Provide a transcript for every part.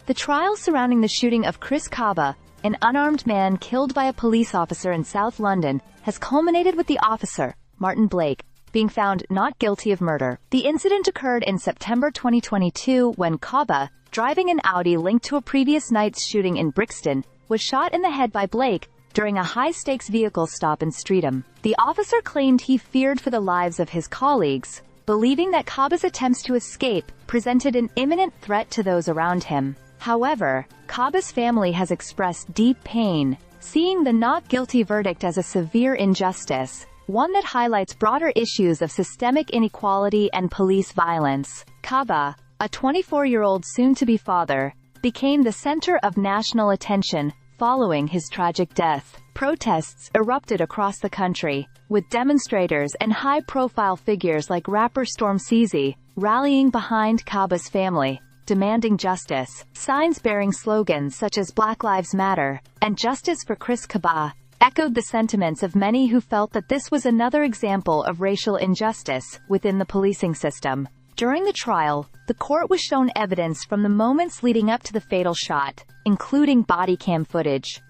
The trial surrounding the shooting of Chris Kaba, an unarmed man killed by a police officer in South London, has culminated with the officer, Martin Blake, being found not guilty of murder. The incident occurred in September 2022 when Kaba, driving an Audi linked to a previous night's shooting in Brixton, was shot in the head by Blake during a high-stakes vehicle stop in Streatham. The officer claimed he feared for the lives of his colleagues, believing that Kaba's attempts to escape presented an imminent threat to those around him. However, Kaba's family has expressed deep pain, seeing the not guilty verdict as a severe injustice, one that highlights broader issues of systemic inequality and police violence. Kaba, a 24-year-old soon-to-be father, became the center of national attention following his tragic death. Protests erupted across the country, with demonstrators and high-profile figures like rapper Storm Ceasy rallying behind Kaba's family, demanding justice. Signs bearing slogans such as Black Lives Matter and Justice for Chris Kaba echoed the sentiments of many who felt that this was another example of racial injustice within the policing system. During the trial, the court was shown evidence from the moments leading up to the fatal shot, including body cam footage.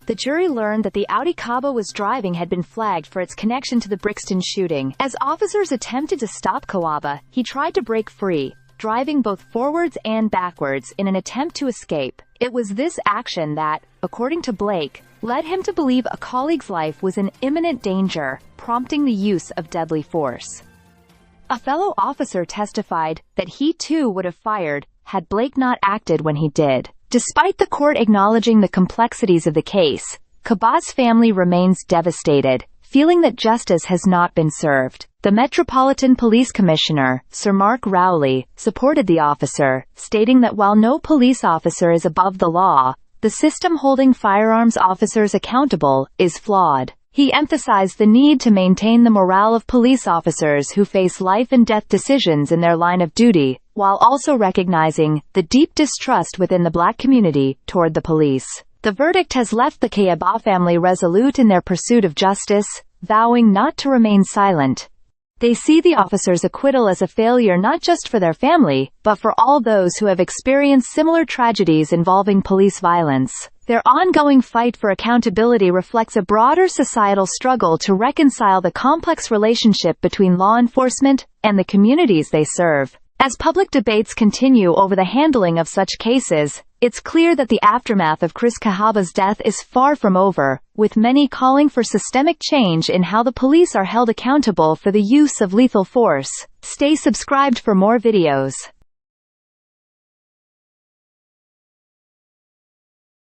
The jury learned that the Audi Kaba was driving had been flagged for its connection to the Brixton shooting. As officers attempted to stop Kaba, he tried to break free, driving both forwards and backwards in an attempt to escape. It was this action that, according to Blake, led him to believe a colleague's life was in imminent danger, prompting the use of deadly force. A fellow officer testified that he too would have fired had Blake not acted when he did. Despite the court acknowledging the complexities of the case, Kaba's family remains devastated, feeling that justice has not been served. The Metropolitan Police Commissioner, Sir Mark Rowley, supported the officer, stating that while no police officer is above the law, the system holding firearms officers accountable is flawed. He emphasized the need to maintain the morale of police officers who face life-and-death decisions in their line of duty, while also recognizing the deep distrust within the Black community toward the police. The verdict has left the Kaba family resolute in their pursuit of justice, vowing not to remain silent. They see the officer's acquittal as a failure not just for their family, but for all those who have experienced similar tragedies involving police violence. Their ongoing fight for accountability reflects a broader societal struggle to reconcile the complex relationship between law enforcement and the communities they serve. As public debates continue over the handling of such cases, it's clear that the aftermath of Chris Kaba's death is far from over, with many calling for systemic change in how the police are held accountable for the use of lethal force. Stay subscribed for more videos.